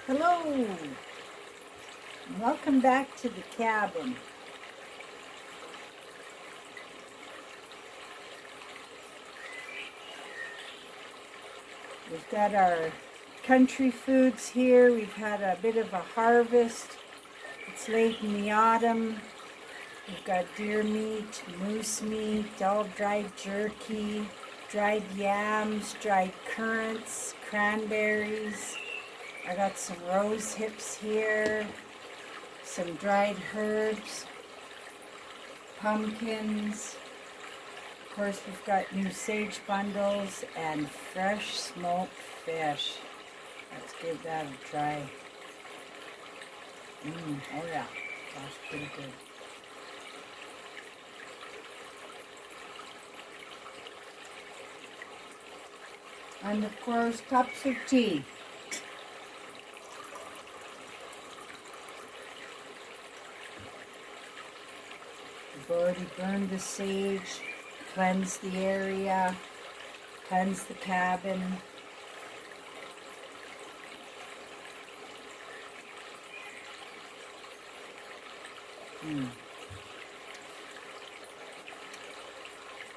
Hello, welcome back to the cabin. We've got our country foods here. We've had a bit of a harvest. It's late in the autumn. We've got deer meat, moose meat, all dried jerky, dried yams, dried currants, cranberries. I got some rose hips here, some dried herbs, pumpkins. Of course, we've got new sage bundles and fresh smoked fish. Let's give that a try. Oh yeah, that's pretty good. And of course, cups of tea. We've already burned the sage, cleansed the area, cleansed the cabin.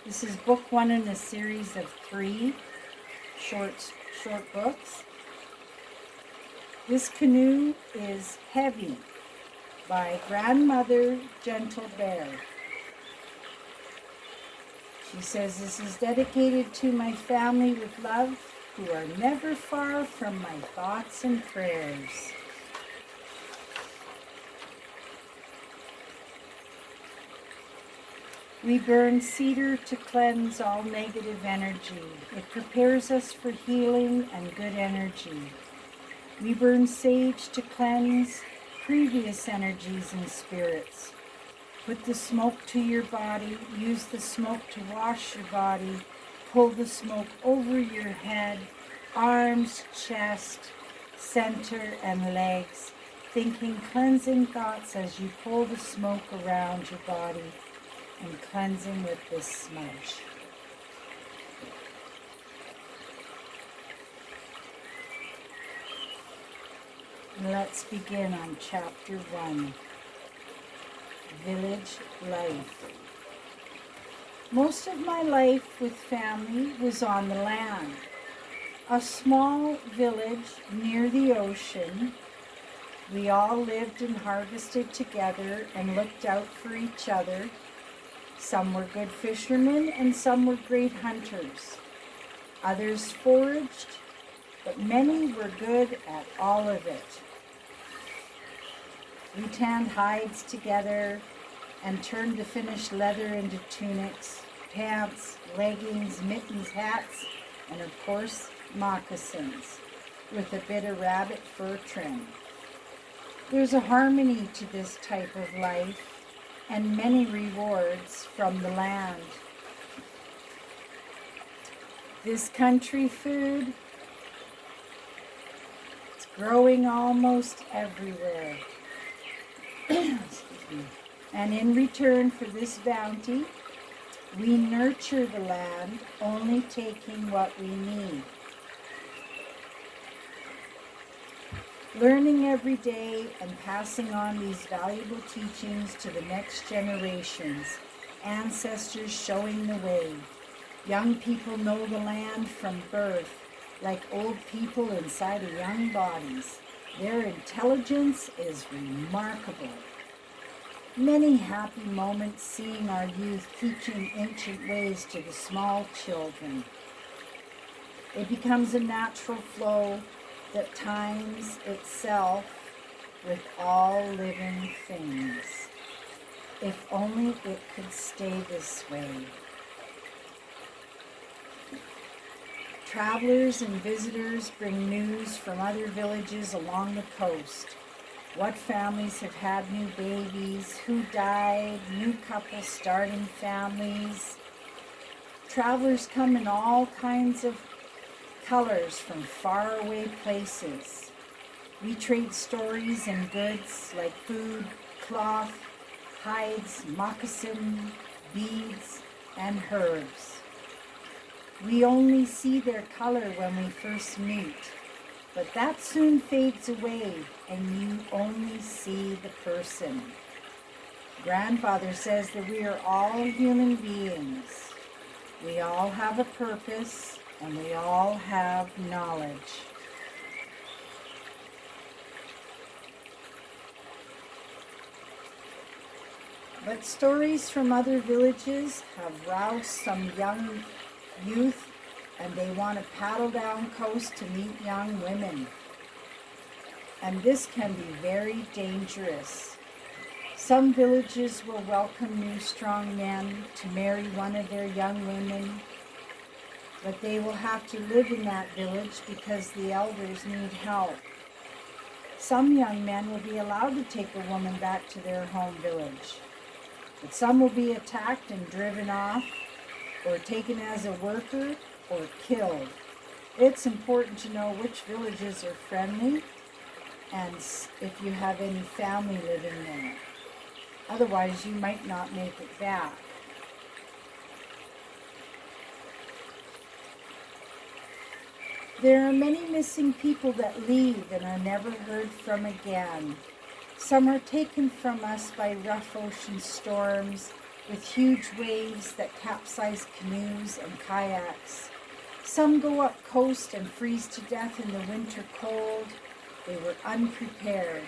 This is book 1 in a series of 3 short books. This canoe is Heavy by Grandmother Gentle Bear. She says, this is dedicated to my family with love, who are never far from my thoughts and prayers. We burn cedar to cleanse all negative energy. It prepares us for healing and good energy. We burn sage to cleanse previous energies and spirits. Put the smoke to your body. Use the smoke to wash your body. Pull the smoke over your head, arms, chest, center, and legs, thinking cleansing thoughts as you pull the smoke around your body and cleansing with this smudge. Let's begin on chapter 1. Village life. Most of my life with family was on the land. A small village near the ocean. We all lived and harvested together and looked out for each other. Some were good fishermen and some were great hunters. Others foraged, but many were good at all of it. We tanned hides together and turned the finished leather into tunics, pants, leggings, mittens, hats, and of course, moccasins, with a bit of rabbit fur trim. There's a harmony to this type of life and many rewards from the land. This country food, it's growing almost everywhere. And in return for this bounty, we nurture the land, only taking what we need. Learning every day and passing on these valuable teachings to the next generations, ancestors showing the way. Young people know the land from birth, like old people inside of young bodies. Their intelligence is remarkable. Many happy moments seeing our youth teaching ancient ways to the small children. It becomes a natural flow that times itself with all living things. If only it could stay this way. Travelers and visitors bring news from other villages along the coast. What families have had new babies, who died, new couples starting families. Travelers come in all kinds of colors from faraway places. We trade stories and goods like food, cloth, hides, moccasin, beads, and herbs. We only see their color when we first meet, But that soon fades away and you only see the person. Grandfather says that we are all human beings. We all have a purpose and we all have knowledge. But stories from other villages have roused some young youth, and they want to paddle down coast to meet young women. And this can be very dangerous. Some villages will welcome new strong men to marry one of their young women, but they will have to live in that village because the elders need help. Some young men will be allowed to take a woman back to their home village, but some will be attacked and driven off, or taken as a worker, or killed. It's important to know which villages are friendly and if you have any family living there. Otherwise, you might not make it back. There are many missing people that leave and are never heard from again. Some are taken from us by rough ocean storms with huge waves that capsize canoes and kayaks. Some go up coast and freeze to death in the winter cold. They were unprepared.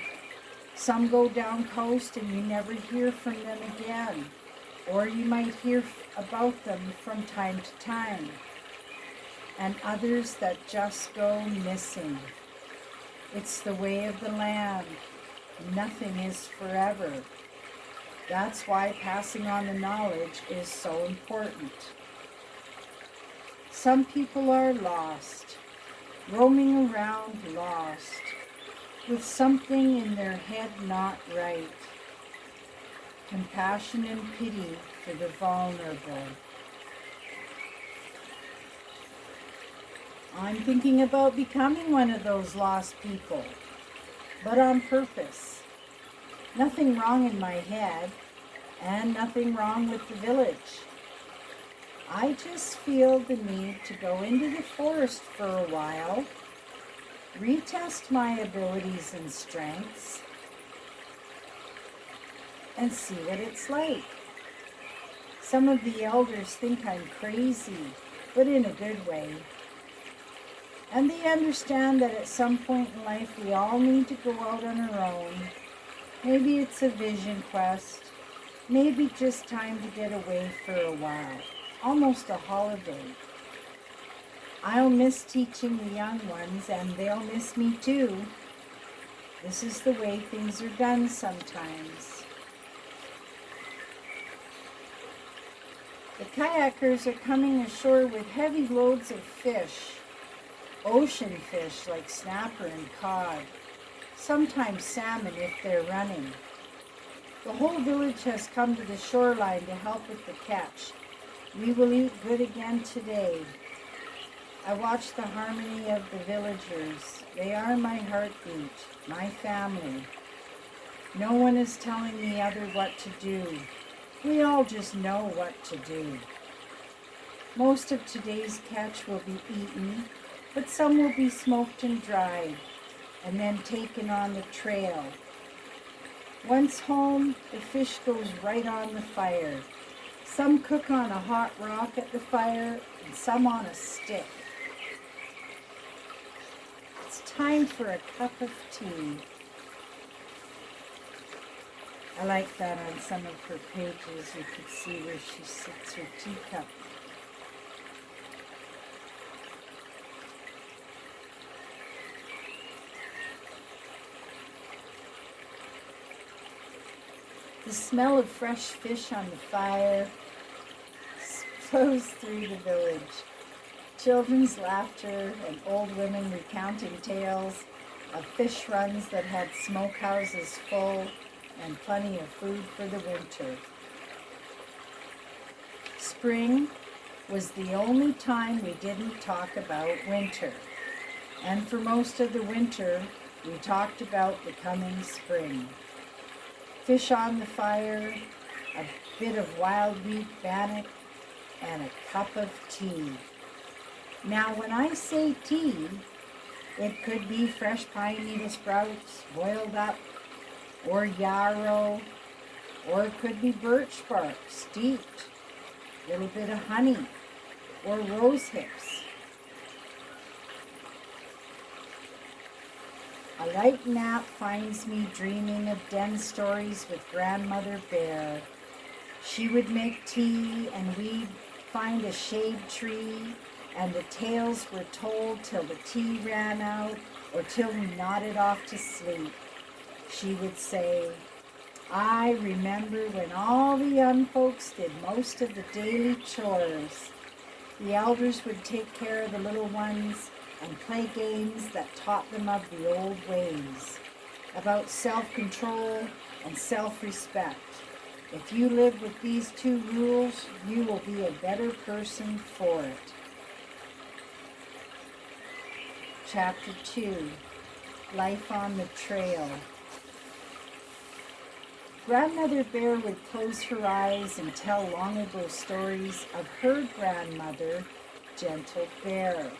Some go down coast and you never hear from them again, or you might hear about them from time to time. And others that just go missing. It's the way of the land. Nothing is forever. That's why passing on the knowledge is so important. Some people are lost, roaming around lost, with something in their head not right. Compassion and pity for the vulnerable. I'm thinking about becoming one of those lost people, but on purpose. Nothing wrong in my head, and nothing wrong with the village. I just feel the need to go into the forest for a while, retest my abilities and strengths, and see what it's like. Some of the elders think I'm crazy, but in a good way. And they understand that at some point in life we all need to go out on our own. Maybe it's a vision quest, maybe just time to get away for a while. Almost a holiday. I'll miss teaching the young ones, and they'll miss me too. This is the way things are done sometimes. The kayakers are coming ashore with heavy loads of fish, ocean fish like snapper and cod, sometimes salmon if they're running. The whole village has come to the shoreline to help with the catch. We will eat good again today. I watch the harmony of the villagers. They are my heartbeat, my family. No one is telling the other what to do. We all just know what to do. Most of today's catch will be eaten, but some will be smoked and dried, and then taken on the trail. Once home, the fish goes right on the fire. Some cook on a hot rock at the fire, and some on a stick. It's time for a cup of tea. I like that on some of her pages. You could see where she sits her teacup. The smell of fresh fish on the fire flows through the village. Children's laughter and old women recounting tales of fish runs that had smokehouses full and plenty of food for the winter. Spring was the only time we didn't talk about winter. And for most of the winter, we talked about the coming spring. Fish on the fire, a bit of wild wheat bannock, and a cup of tea. Now, when I say tea, It could be fresh pine needle sprouts boiled up, or yarrow, or it could be birch bark steeped, a little bit of honey, or rose hips. A light nap finds me dreaming of den stories with Grandmother Bear. She would make tea and we'd find a shade tree, and the tales were told till the tea ran out or till we nodded off to sleep. She would say, I remember when all the young folks did most of the daily chores. The elders would take care of the little ones and play games that taught them of the old ways, about self-control and self-respect. If you live with these two rules, you will be a better person for it. Chapter 2, Life on the Trail. Grandmother Bear would close her eyes and tell long-ago stories of her grandmother, Gentle Bear,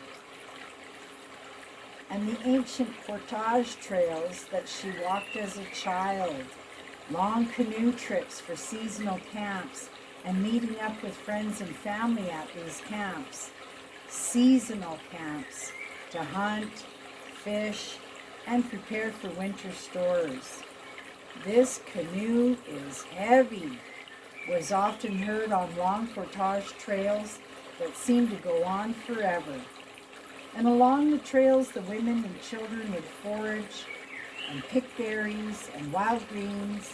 and the ancient portage trails that she walked as a child, long canoe trips for seasonal camps, and meeting up with friends and family at these camps, seasonal camps, to hunt, fish, and prepare for winter stores. This canoe is heavy, was often heard on long portage trails that seemed to go on forever. And along the trails, the women and children would forage and pick berries and wild greens,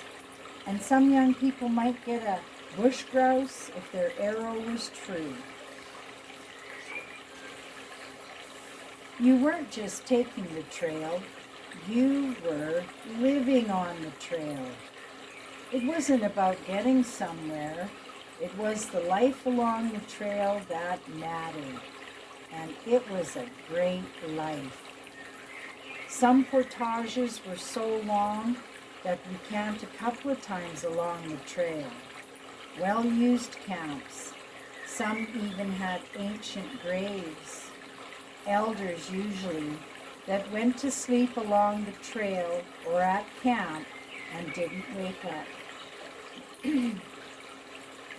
and some young people might get a bush grouse if their arrow was true. You weren't just taking the trail, you were living on the trail. It wasn't about getting somewhere, it was the life along the trail that mattered. And it was a great life. Some portages were so long that we camped a couple of times along the trail. Well-used camps. Some even had ancient graves. Elders usually, that went to sleep along the trail or at camp and didn't wake up.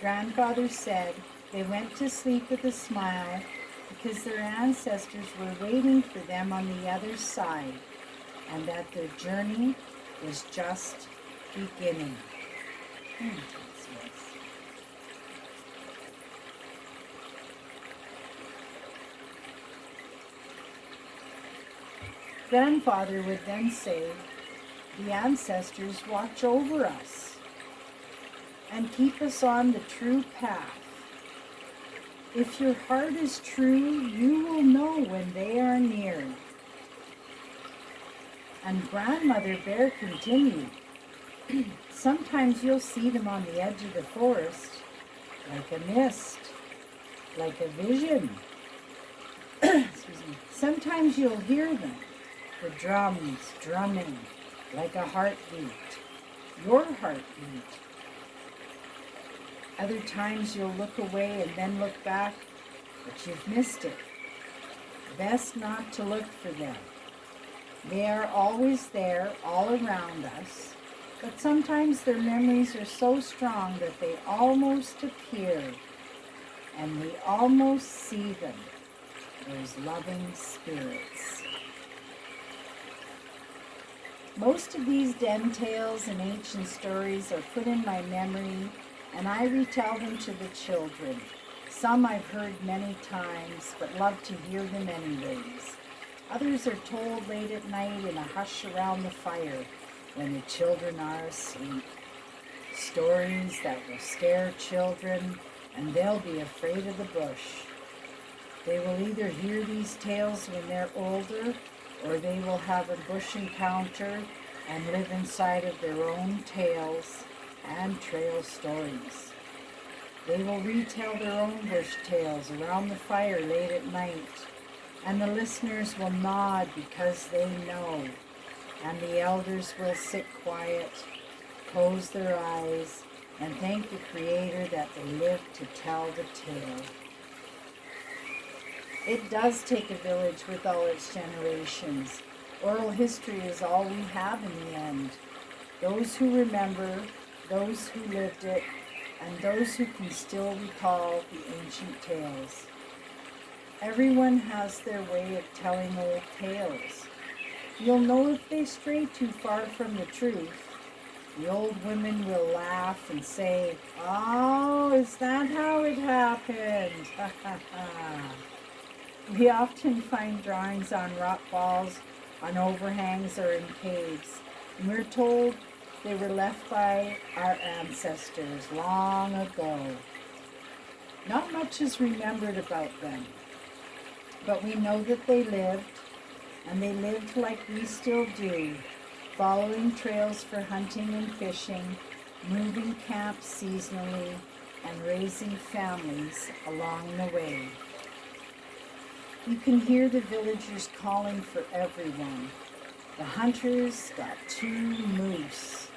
Grandfather said they went to sleep with a smile because their ancestors were waiting for them on the other side, and that their journey was just beginning. That's nice. Grandfather would then say, the ancestors watch over us and keep us on the true path. If your heart is true, you will know when they are near. And Grandmother Bear continued, sometimes you'll see them on the edge of the forest, like a mist, like a vision. Excuse me. Sometimes you'll hear them, the drums drumming, like a heartbeat, your heartbeat. Other times you'll look away and then look back, but you've missed it. Best not to look for them. They are always there, all around us, but sometimes their memories are so strong that they almost appear, and we almost see them, those loving spirits. Most of these den tales and ancient stories are put in my memory, and I retell them to the children. Some I've heard many times, but love to hear them anyways. Others are told late at night in a hush around the fire when the children are asleep. Stories that will scare children, and they'll be afraid of the bush. They will either hear these tales when they're older, or they will have a bush encounter and live inside of their own tales and trail stories. They will retell their own bush tales around the fire late at night, and the listeners will nod because they know, and the elders will sit quiet, close their eyes, and thank the Creator that they lived to tell the tale. It does take a village with all its generations. Oral history is all we have in the end. Those who remember, those who lived it, and those who can still recall the ancient tales. Everyone has their way of telling old tales. You'll know if they stray too far from the truth. The old women will laugh and say, "Oh, is that how it happened?" Ha ha ha. We often find drawings on rock walls, on overhangs, or in caves, and we're told they were left by our ancestors long ago. Not much is remembered about them, but we know that they lived, and they lived like we still do, following trails for hunting and fishing, moving camps seasonally, and raising families along the way. You can hear the villagers calling for everyone. The hunters got 2 moose,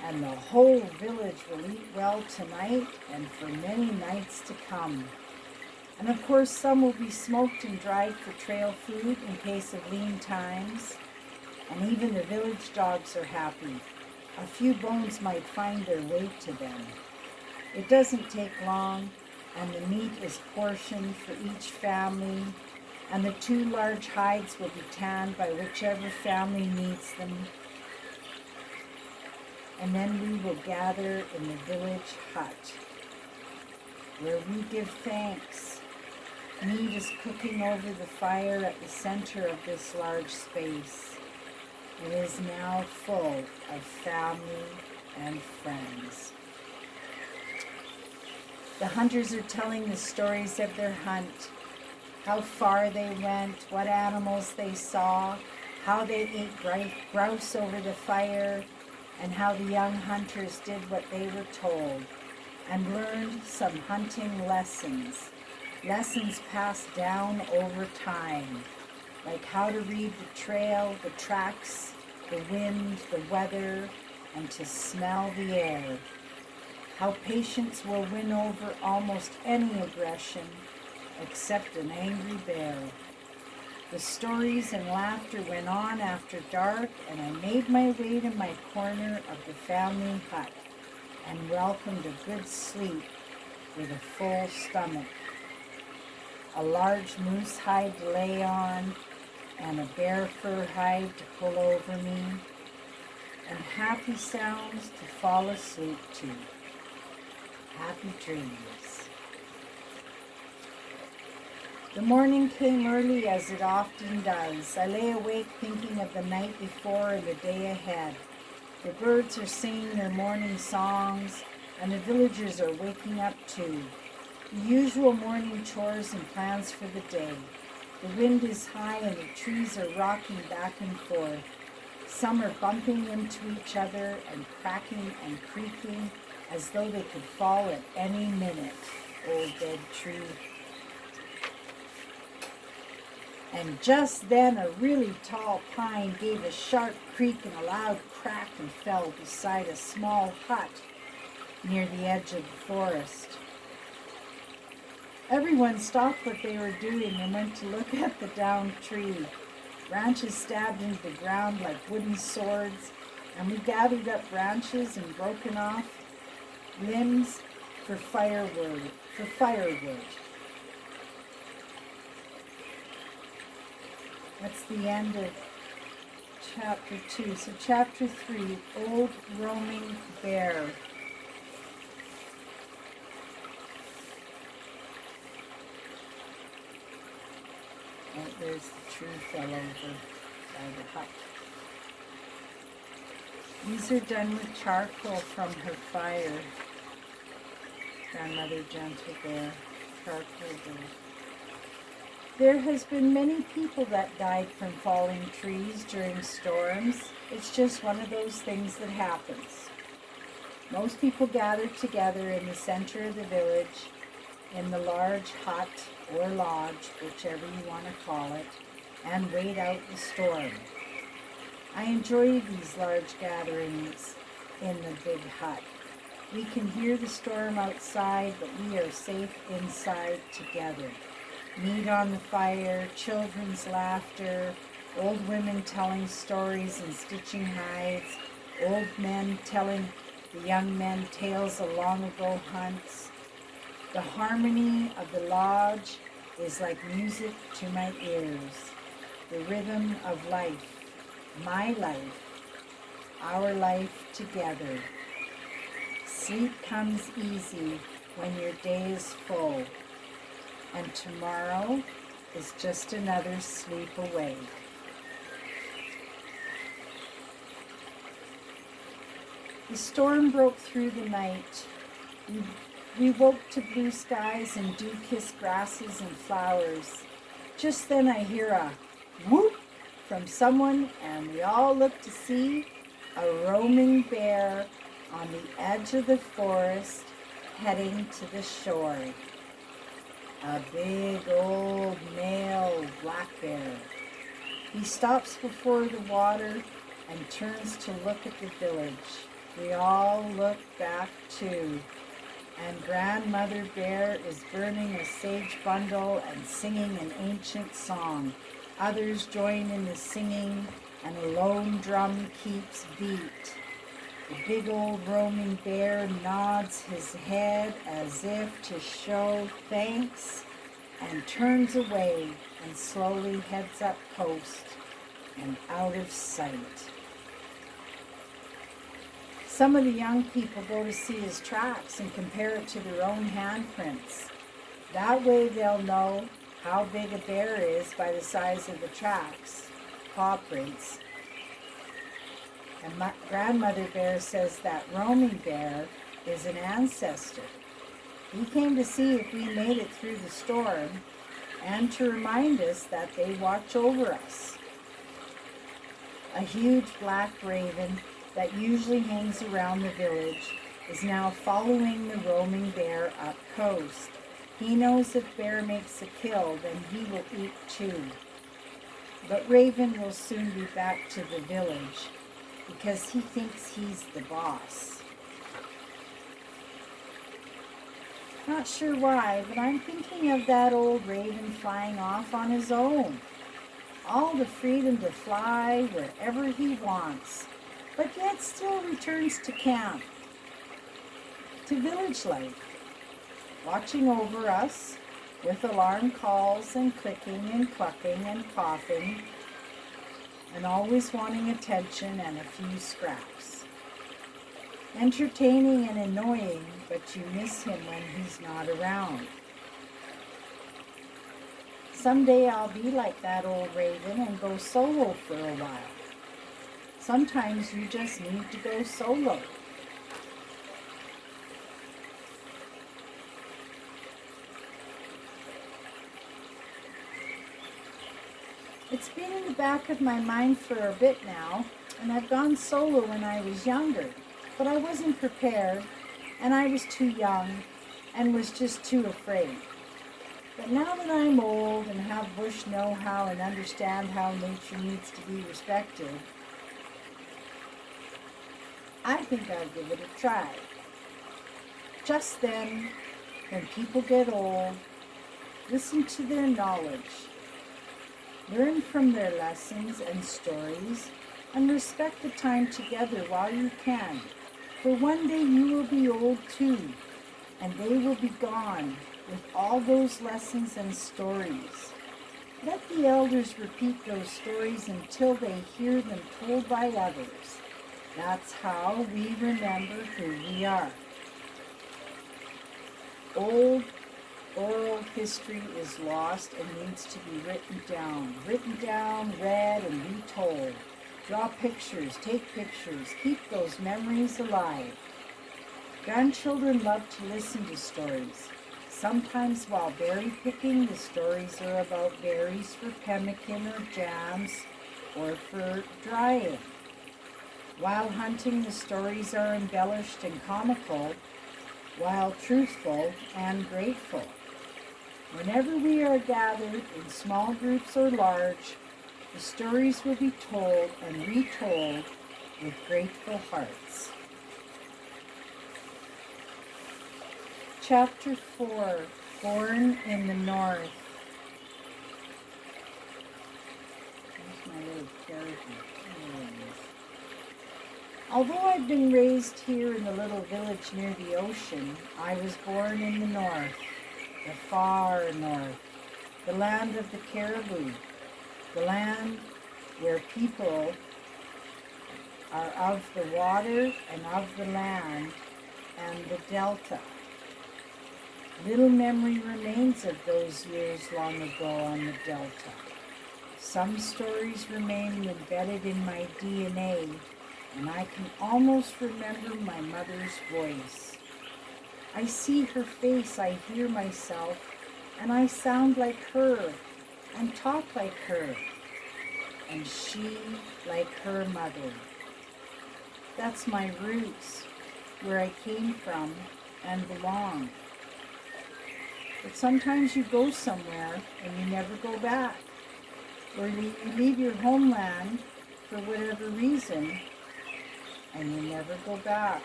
and the whole village will eat well tonight and for many nights to come. And of course, some will be smoked and dried for trail food in case of lean times. And even the village dogs are happy. A few bones might find their way to them. It doesn't take long, and the meat is portioned for each family, and the 2 large hides will be tanned by whichever family needs them. And then we will gather in the village hut, where we give thanks. Meat is cooking over the fire at the center of this large space. It is now full of family and friends. The hunters are telling the stories of their hunt, how far they went, what animals they saw, how they ate grouse over the fire, and how the young hunters did what they were told, and learned some hunting lessons passed down over time, like how to read the trail, the tracks, the wind, the weather, and to smell the air. How patience will win over almost any aggression, except an angry bear. The stories and laughter went on after dark, and I made my way to my corner of the family hut and welcomed a good sleep with a full stomach. A large moose hide to lay on, and a bear fur hide to pull over me, and happy sounds to fall asleep to. Happy dreams. The morning came early, as it often does. I lay awake thinking of the night before and the day ahead. The birds are singing their morning songs, and the villagers are waking up too. The usual morning chores and plans for the day. The wind is high and the trees are rocking back and forth. Some are bumping into each other and cracking and creaking as though they could fall at any minute. Old dead tree. And just then a really tall pine gave a sharp creak and a loud crack and fell beside a small hut near the edge of the forest. Everyone stopped what they were doing and went to look at the downed tree. Branches stabbed into the ground like wooden swords, and we gathered up branches and broken off limbs for firewood. That's the end of chapter 2. So chapter 3, Old Roaming Bear. Oh, there's the tree fell over by the hut. These are done with charcoal from her fire. Grandmother Gentle Bear, charcoal bear. There has been many people that died from falling trees during storms. It's just one of those things that happens. Most people gathered together in the center of the village, in the large hut or lodge, whichever you want to call it, and wait out the storm. I enjoy these large gatherings in the big hut. We can hear the storm outside, but we are safe inside together. Meat on the fire, children's laughter, old women telling stories and stitching hides, old men telling the young men tales of long ago hunts. The harmony of the lodge is like music to my ears, the rhythm of life, my life, our life together. Sleep comes easy when your day is full, and tomorrow is just another sleep away. The storm broke through the night. We woke to blue skies and dew-kissed grasses and flowers. Just then I hear a whoop from someone, and we all look to see a roaming bear on the edge of the forest heading to the shore. A big old male black bear. He stops before the water and turns to look at the village. We all look back too, and Grandmother Bear is burning a sage bundle and singing an ancient song. Others join in the singing, and a lone drum keeps beat. The big old roaming bear nods his head as if to show thanks and turns away and slowly heads up coast and out of sight. Some of the young people go to see his tracks and compare it to their own handprints. That way they'll know how big a bear is by the size of the tracks, paw prints. And my Grandmother Bear says that roaming bear is an ancestor. He came to see if we made it through the storm and to remind us that they watch over us. A huge black raven that usually hangs around the village is now following the roaming bear up coast. He knows if bear makes a kill, then he will eat too. But Raven will soon be back to the village because he thinks he's the boss. Not sure why, but I'm thinking of that old raven flying off on his own. All the freedom to fly wherever he wants, but yet still returns to camp, to village life, watching over us with alarm calls and clicking and clucking and coughing, and always wanting attention and a few scraps. Entertaining and annoying, but you miss him when he's not around. Someday I'll be like that old raven and go solo for a while. Sometimes you just need to go solo. It's been in the back of my mind for a bit now, and I've gone solo when I was younger, but I wasn't prepared, and I was too young, and was just too afraid. But now that I'm old and have bush know-how and understand how nature needs to be respected, I think I'll give it a try. Just then, when people get old, listen to their knowledge. Learn from their lessons and stories, and respect the time together while you can. For one day you will be old too, and they will be gone with all those lessons and stories. Let the elders repeat those stories until they hear them told by others. That's how we remember who we are. Old oral history is lost and needs to be written down, read, and retold. Draw pictures, take pictures, keep those memories alive. Grandchildren love to listen to stories. Sometimes while berry picking, the stories are about berries for pemmican or jams or for drying. While hunting, the stories are embellished and comical, while truthful and grateful. Whenever we are gathered in small groups or large, the stories will be told and retold with grateful hearts. Chapter 4, Born in the North. of caribou. Anyways. Although I've been raised here in the little village near the ocean, I was born in the north, the far north, the land of the caribou, the land where people are of the water and of the land and the delta. Little memory remains of those years long ago on the delta. Some stories remain embedded in my DNA, and I can almost remember my mother's voice. I see her face, I hear myself, and I sound like her and talk like her, and she like her mother. That's my roots, where I came from and belong. But sometimes you go somewhere and you never go back, or you leave your homeland for whatever reason and you never go back.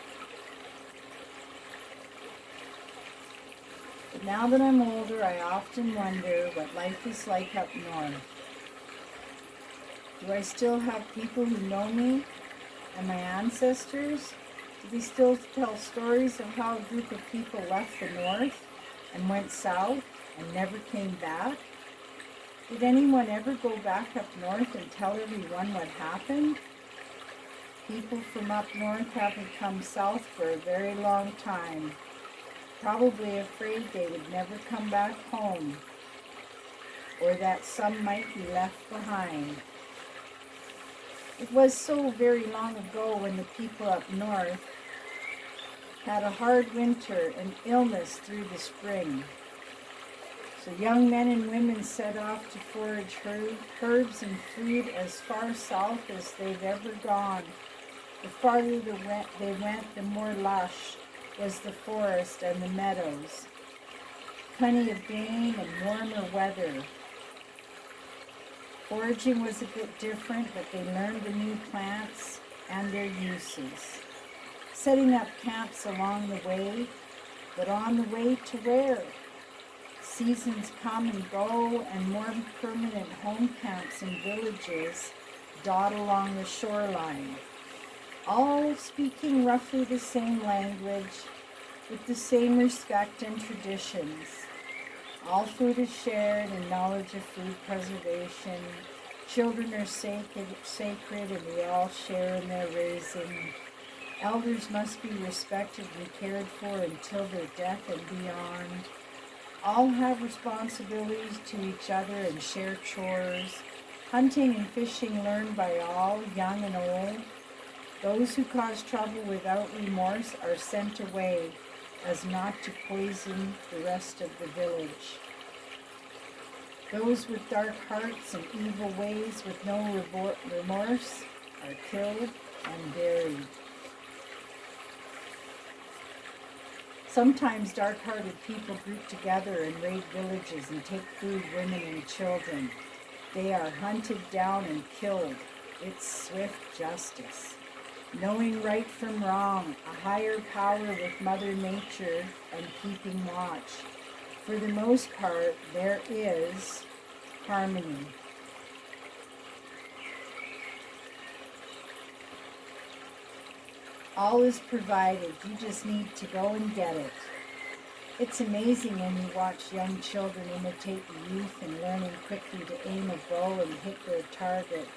But now that I'm older, I often wonder what life is like up north. Do I still have people who know me and my ancestors? Do they still tell stories of how a group of people left the north and went south and never came back? Did anyone ever go back up north and tell everyone what happened? People from up north haven't come south for a very long time, probably afraid they would never come back home, or that some might be left behind. It was so very long ago when the people up north had a hard winter and illness through the spring. So young men and women set off to forage herbs and food as far south as they've ever gone. The farther they went, the more lush was the forest and the meadows. Plenty of game and warmer weather. Foraging was a bit different, but they learned the new plants and their uses. Setting up camps along the way, but on the way to where? Seasons come and go, and more permanent home camps and villages dot along the shoreline, all speaking roughly the same language, with the same respect and traditions. All food is shared and knowledge of food preservation. Children are sacred and we all share in their raising. Elders must be respected and cared for until their death and beyond. All have responsibilities to each other and share chores. Hunting and fishing learned by all, young and old. Those who cause trouble without remorse are sent away, as not to poison the rest of the village. Those with dark hearts and evil ways with no remorse are killed and buried. Sometimes dark-hearted people group together and raid villages and take food, women, and children. They are hunted down and killed. It's swift justice. Knowing right from wrong, a higher power with Mother Nature and keeping watch. For the most part, there is harmony. All is provided. You just need to go and get it. It's amazing when you watch young children imitate the youth and learning quickly to aim a bow and hit their target,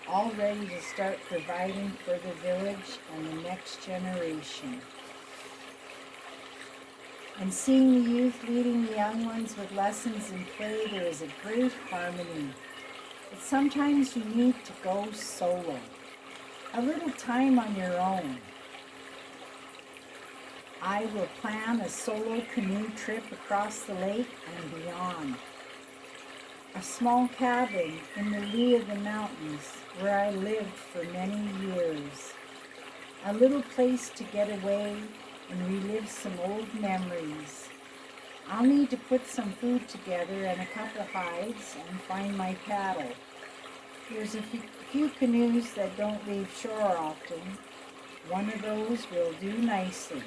all ready to start providing for the village and the next generation. And seeing the youth leading the young ones with lessons in play, there is a great harmony. But sometimes you need to go solo. A little time on your own. I will plan a solo canoe trip across the lake and beyond. A small cabin in the lee of the mountains where I lived for many years. A little place to get away and relive some old memories. I'll need to put some food together and a couple hides and find my paddle. There's a few canoes that don't leave shore often. One of those will do nicely.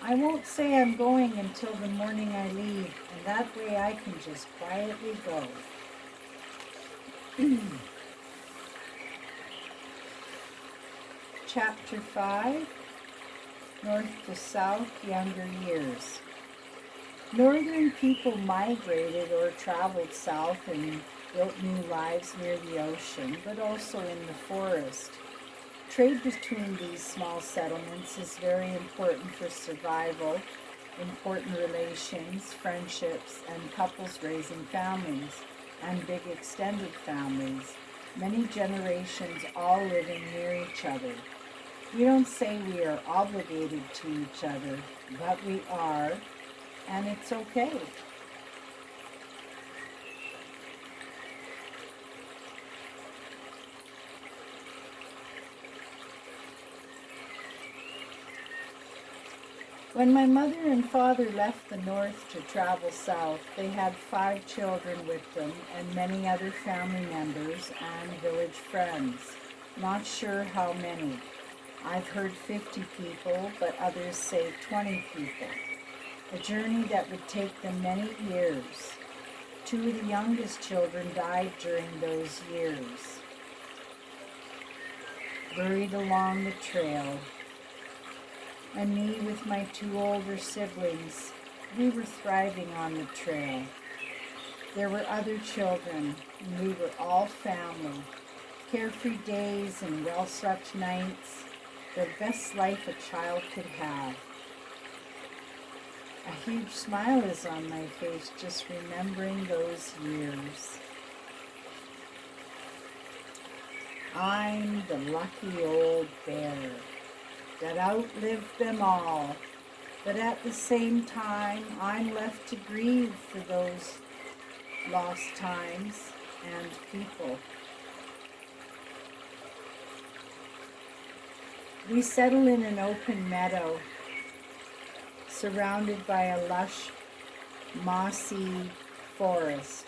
I won't say I'm going until the morning I leave, and that way I can just quietly go. Chapter 5, North to South, Younger Years. Northern people migrated or traveled south and built new lives near the ocean, but also in the forest. Trade between these small settlements is very important for survival, important relations, friendships, and couples raising families, and big extended families, many generations all living near each other. We don't say we are obligated to each other, but we are, and it's okay. When my mother and father left the north to travel south, they had 5 children with them and many other family members and village friends. Not sure how many. I've heard 50 people, but others say 20 people. A journey that would take them many years. 2 of the youngest children died during those years. Buried along the trail. And me with my 2 older siblings, we were thriving on the trail. There were other children, and we were all family. Carefree days and well-slept nights, the best life a child could have. A huge smile is on my face just remembering those years. I'm the lucky old bear that outlived them all, but at the same time I'm left to grieve for those lost times and people. We settle in an open meadow surrounded by a lush, mossy forest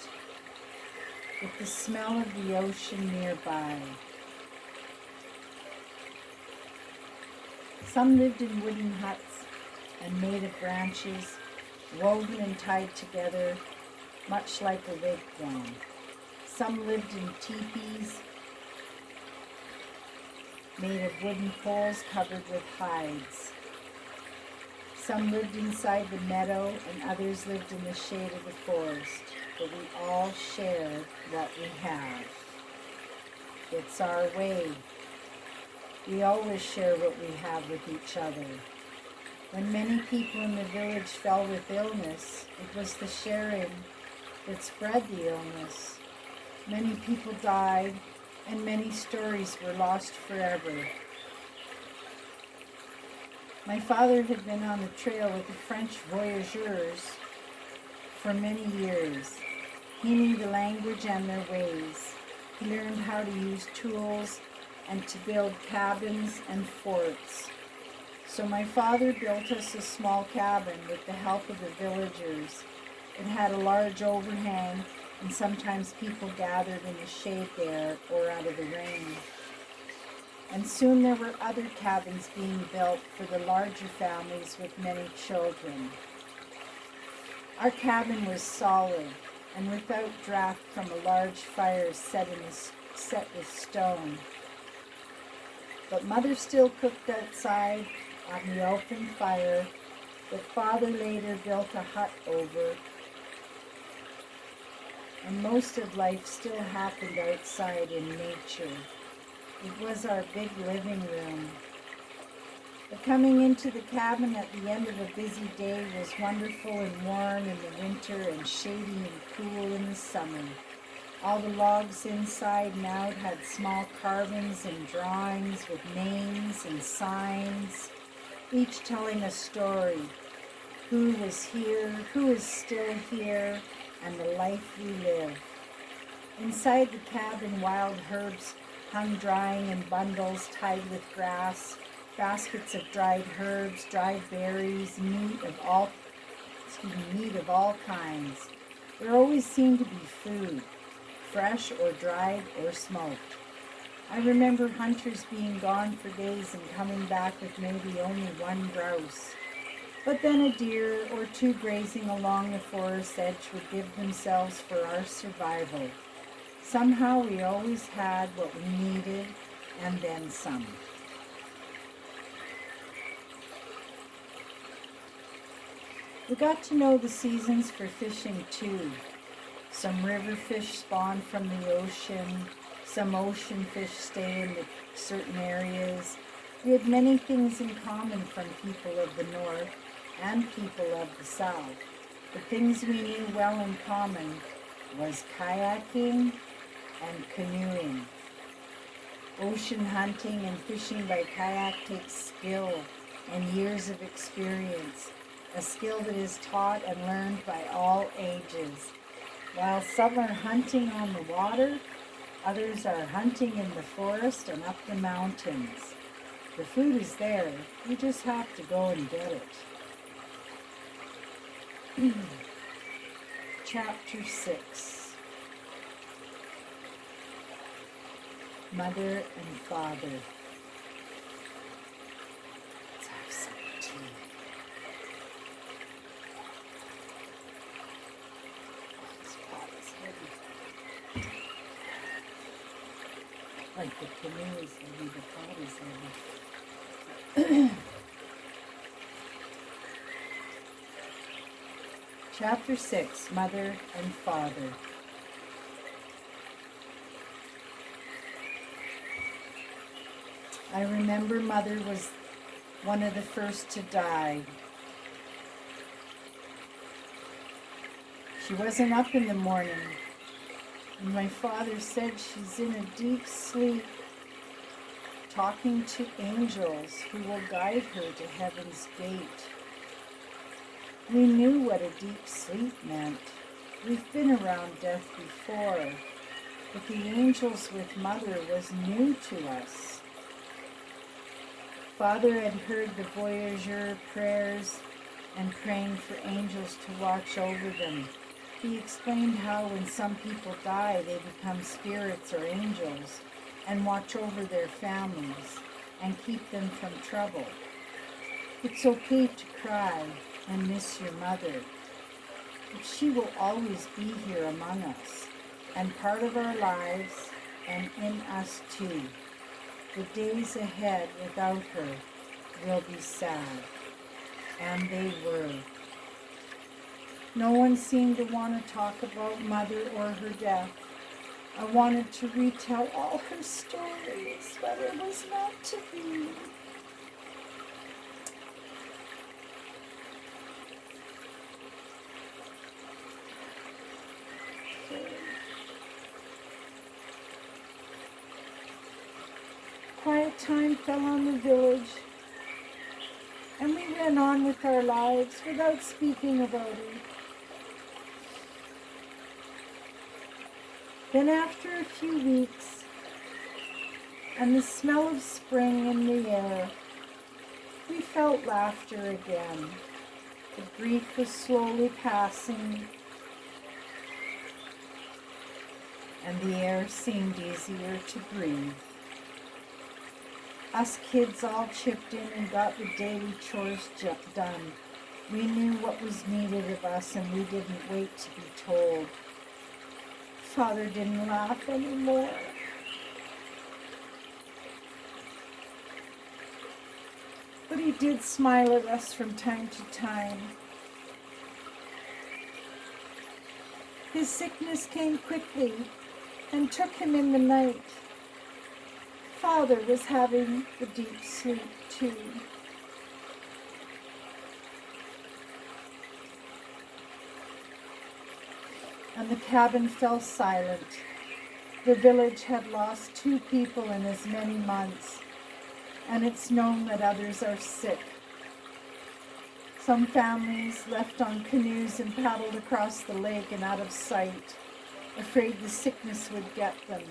with the smell of the ocean nearby. Some lived in wooden huts and made of branches, woven and tied together, much like a wigwam. Some lived in teepees, made of wooden poles covered with hides. Some lived inside the meadow, and others lived in the shade of the forest, but we all shared what we have. It's our way. We always share what we have with each other. When many people in the village fell with illness, it was the sharing that spread the illness. Many people died, and many stories were lost forever. My father had been on the trail with the French voyageurs for many years. He knew the language and their ways. He learned how to use tools and to build cabins and forts. So my father built us a small cabin with the help of the villagers. It had a large overhang, and sometimes people gathered in the shade there or out of the rain. And soon there were other cabins being built for the larger families with many children. Our cabin was solid and without draft from a large fire set with stone. But Mother still cooked outside on the open fire that Father later built a hut over. And most of life still happened outside in nature. It was our big living room. But coming into the cabin at the end of a busy day was wonderful and warm in the winter and shady and cool in the summer. All the logs inside and out had small carvings and drawings with names and signs, each telling a story. Who was here, who is still here, and the life we live. Inside the cabin, wild herbs hung drying in bundles tied with grass, baskets of dried herbs, dried berries, meat of all kinds. There always seemed to be food, fresh or dried or smoked. I remember hunters being gone for days and coming back with maybe only 1 grouse. But then a deer or 2 grazing along the forest edge would give themselves for our survival. Somehow we always had what we needed and then some. We got to know the seasons for fishing too. Some river fish spawn from the ocean, some ocean fish stay in certain areas. We had many things in common from people of the north and people of the south. The things we knew well in common was kayaking and canoeing. Ocean hunting and fishing by kayak takes skill and years of experience, a skill that is taught and learned by all ages. While some are hunting on the water, others are hunting in the forest and up the mountains. The food is there, you just have to go and get it. Chapter 6. Mother and Father. Let's have some tea. This pot is heavy. Like the canoe is heavy, the pot is heavy. Chapter 6, Mother and Father. I remember Mother was one of the first to die. She wasn't up in the morning, and my father said she's in a deep sleep, talking to angels who will guide her to heaven's gate. We knew what a deep sleep meant. We've been around death before, but the angels with Mother was new to us. Father had heard the voyageur prayers and praying for angels to watch over them. He explained how when some people die, they become spirits or angels and watch over their families and keep them from trouble. It's okay to cry and miss your mother, but she will always be here among us and part of our lives and in us too. The days ahead without her will be sad, and they were. No one seemed to want to talk about Mother or her death. I wanted to retell all her stories, but it was not to be. Quiet time fell on the village, and we went on with our lives without speaking about it. Then after a few weeks, and the smell of spring in the air, we felt laughter again. The grief was slowly passing, and the air seemed easier to breathe. Us kids all chipped in and got the daily chores done. We knew what was needed of us, and we didn't wait to be told. Father didn't laugh anymore. But he did smile at us from time to time. His sickness came quickly and took him in the night. Father was having a deep sleep too. And the cabin fell silent. The village had lost 2 people in as many months, and it's known that others are sick. Some families left on canoes and paddled across the lake and out of sight, afraid the sickness would get them.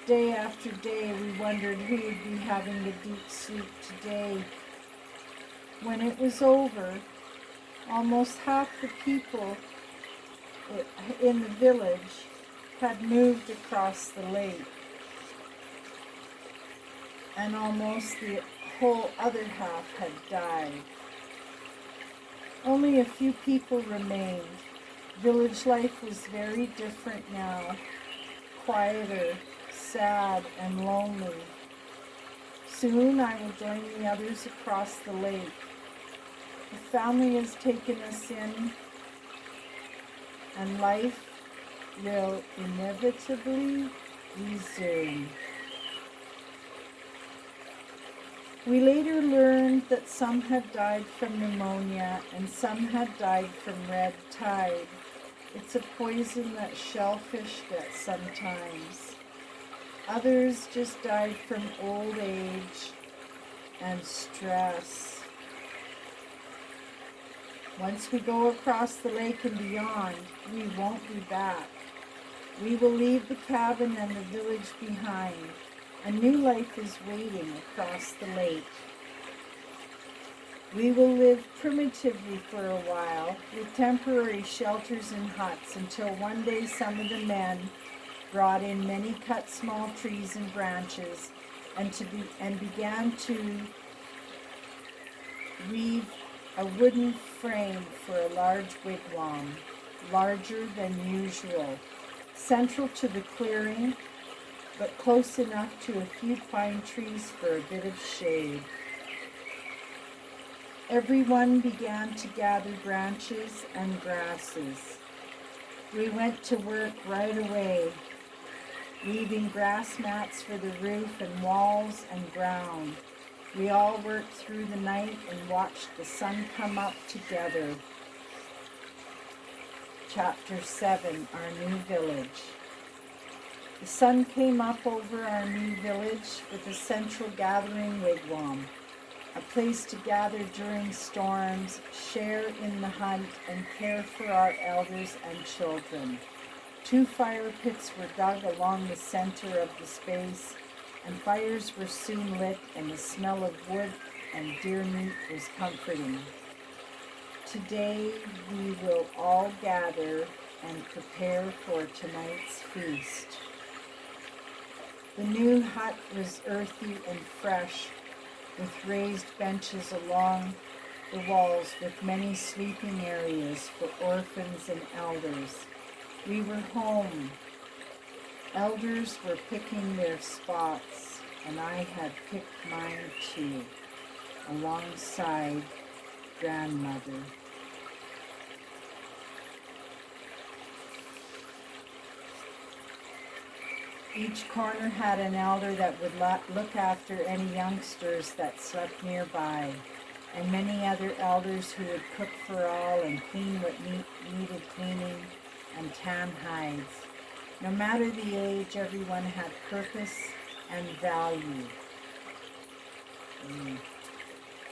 Day after day, we wondered who would be having the deep sleep today. When it was over, almost half the people in the village had moved across the lake, and almost the whole other half had died. Only a few people remained. Village life was very different now. quieter, sad, and lonely. Soon I will join the others across the lake. The family has taken us in, and life will inevitably resume. We later learned that some had died from pneumonia and some had died from red tide. It's a poison that shellfish get sometimes. Others just died from old age and stress. Once we go across the lake and beyond, we won't be back. We will leave the cabin and the village behind. A new life is waiting across the lake. We will live primitively for a while, with temporary shelters and huts, until one day some of the men brought in many cut small trees and branches and began to weave a wooden frame for a large wigwam, larger than usual, central to the clearing, but close enough to a few pine trees for a bit of shade. Everyone began to gather branches and grasses. We went to work right away, weaving grass mats for the roof and walls and ground. We all worked through the night and watched the sun come up together. Chapter 7, Our New Village. The sun came up over our new village with a central gathering wigwam, a place to gather during storms, share in the hunt, and care for our elders and children. 2 fire pits were dug along the center of the space, and fires were soon lit, and the smell of wood and deer meat was comforting. Today we will all gather and prepare for tonight's feast. The new hut was earthy and fresh, with raised benches along the walls with many sleeping areas for orphans and elders. We were home. Elders were picking their spots, and I had picked mine too, alongside grandmother. Each corner had an elder that would look after any youngsters that slept nearby, and many other elders who would cook for all and clean what needed cleaning and tan hides. No matter the age, everyone had purpose and value.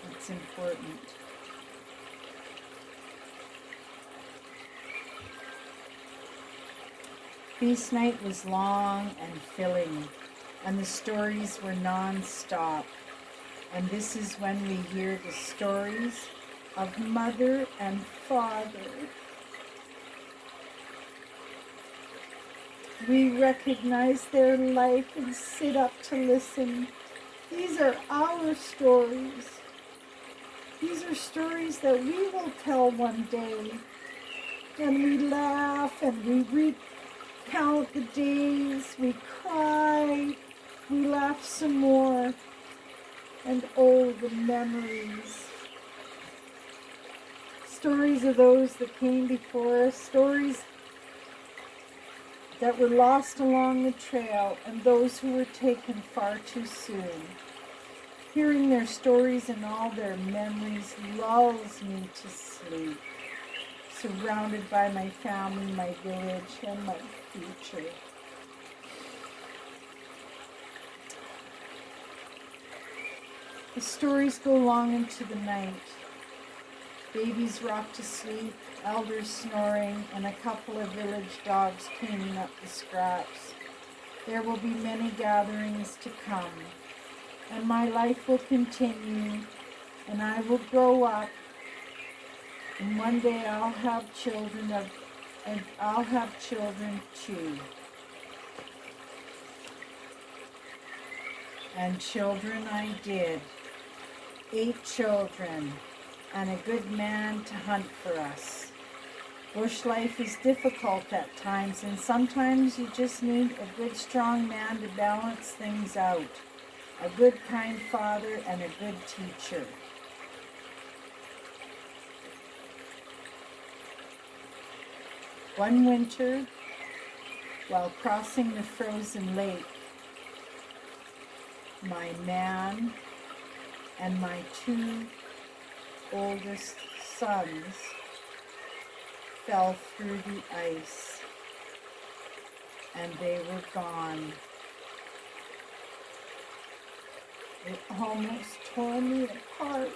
That's important. Feast night was long and filling, and the stories were non-stop. And this is when we hear the stories of mother and father. We recognize their life and sit up to listen. These are our stories. These are stories that we will tell one day. And we laugh and we recount the days, we cry, we laugh some more, and oh, the memories. Stories of those that came before us, stories that were lost along the trail, and those who were taken far too soon. Hearing their stories and all their memories lulls me to sleep, surrounded by my family, my village, and my future. The stories go long into the night. Babies rock to sleep, elders snoring, and a couple of village dogs cleaning up the scraps. There will be many gatherings to come, and my life will continue, and I will grow up, and one day I'll have children too. And children I did. 8 children, and a good man to hunt for us. Bush life is difficult at times, and sometimes you just need a good, strong man to balance things out. A good, kind father and a good teacher. One winter, while crossing the frozen lake, my man and my two oldest sons fell through the ice, and they were gone. It almost tore me apart.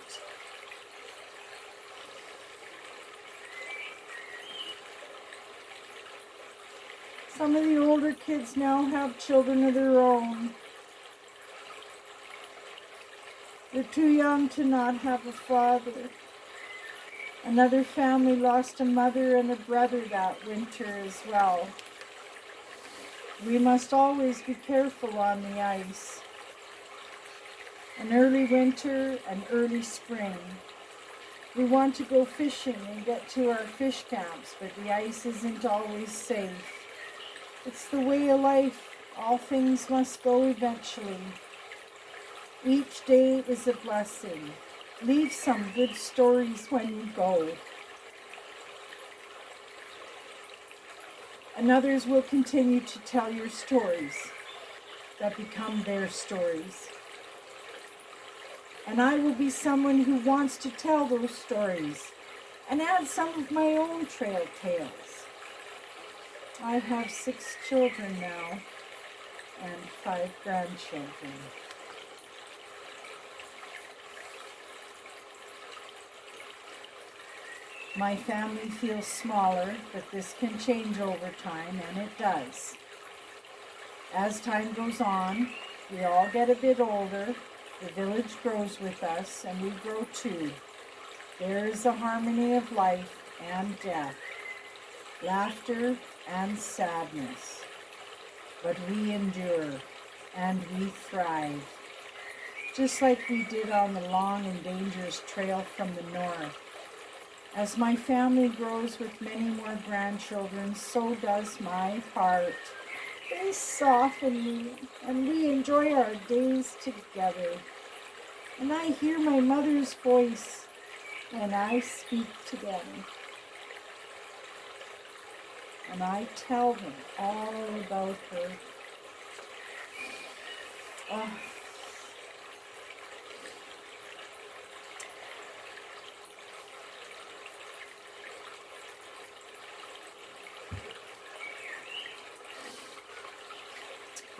Some of the older kids now have children of their own. They're too young to not have a father. Another family lost a mother and a brother that winter as well. We must always be careful on the ice. An early winter, an early spring. We want to go fishing and get to our fish camps, but the ice isn't always safe. It's the way of life. All things must go eventually. Each day is a blessing. Leave some good stories when you go. And others will continue to tell your stories that become their stories. And I will be someone who wants to tell those stories and add some of my own trail tales. I have 6 children now and 5 grandchildren. My family feels smaller, but this can change over time, and it does. As time goes on, we all get a bit older, the village grows with us, and we grow too. There is a harmony of life and death, laughter and sadness. But we endure, and we thrive, just like we did on the long and dangerous trail from the north. As my family grows with many more grandchildren, so does my heart. They soften me, and we enjoy our days together. And I hear my mother's voice when I speak to them. And I tell them all about her. Oh.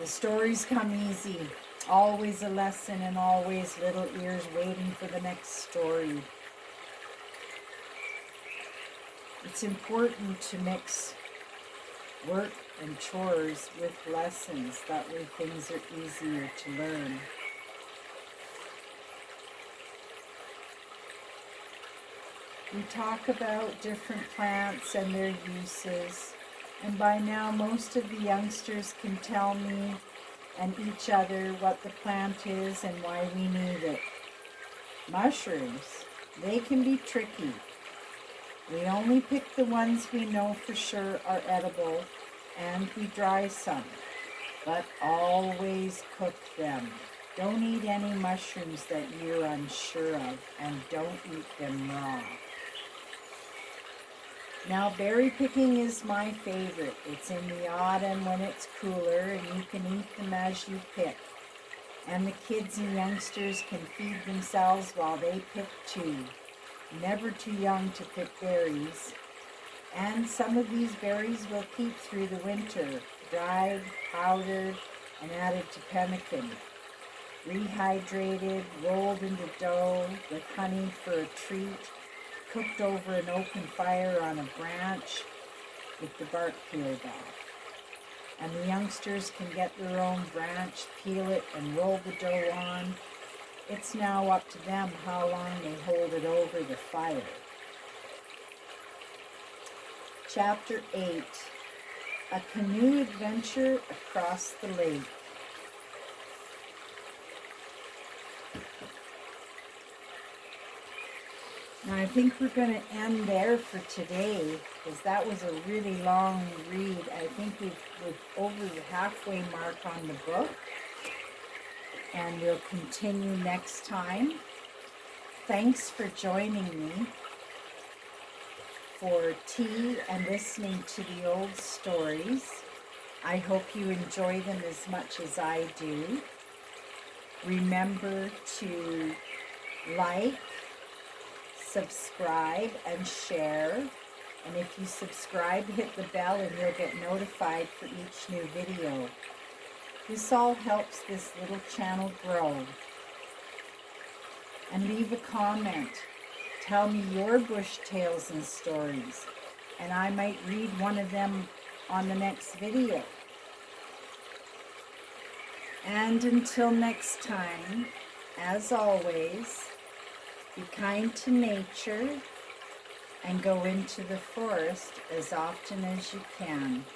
The stories come easy, always a lesson and always little ears waiting for the next story. It's important to mix work and chores with lessons, that way things are easier to learn. We talk about different plants and their uses. And by now, most of the youngsters can tell me and each other what the plant is and why we need it. Mushrooms, they can be tricky. We only pick the ones we know for sure are edible, and we dry some, but always cook them. Don't eat any mushrooms that you're unsure of, and don't eat them raw. Now, berry picking is my favorite. It's in the autumn when it's cooler, and you can eat them as you pick. And the kids and youngsters can feed themselves while they pick too. Never too young to pick berries. And some of these berries will keep through the winter, dried, powdered, and added to pemmican. Rehydrated, rolled into dough, with honey for a treat, cooked over an open fire on a branch with the bark peeled off. And the youngsters can get their own branch, peel it, and roll the dough on. It's now up to them how long they hold it over the fire. Chapter 8, A Canoe Adventure Across the Lake. Now I think we're going to end there for today. because that was a really long read. I think we're over the halfway mark on the book, and we'll continue next time. Thanks for joining me for tea and listening to the old stories. I hope you enjoy them as much as I do. Remember to like, subscribe, and share. And if you subscribe, hit the bell and you'll get notified for each new video. This all helps this little channel grow. And leave a comment. Tell me your bush tales and stories, and I might read one of them on the next video. And until next time, as always, be kind to nature and go into the forest as often as you can.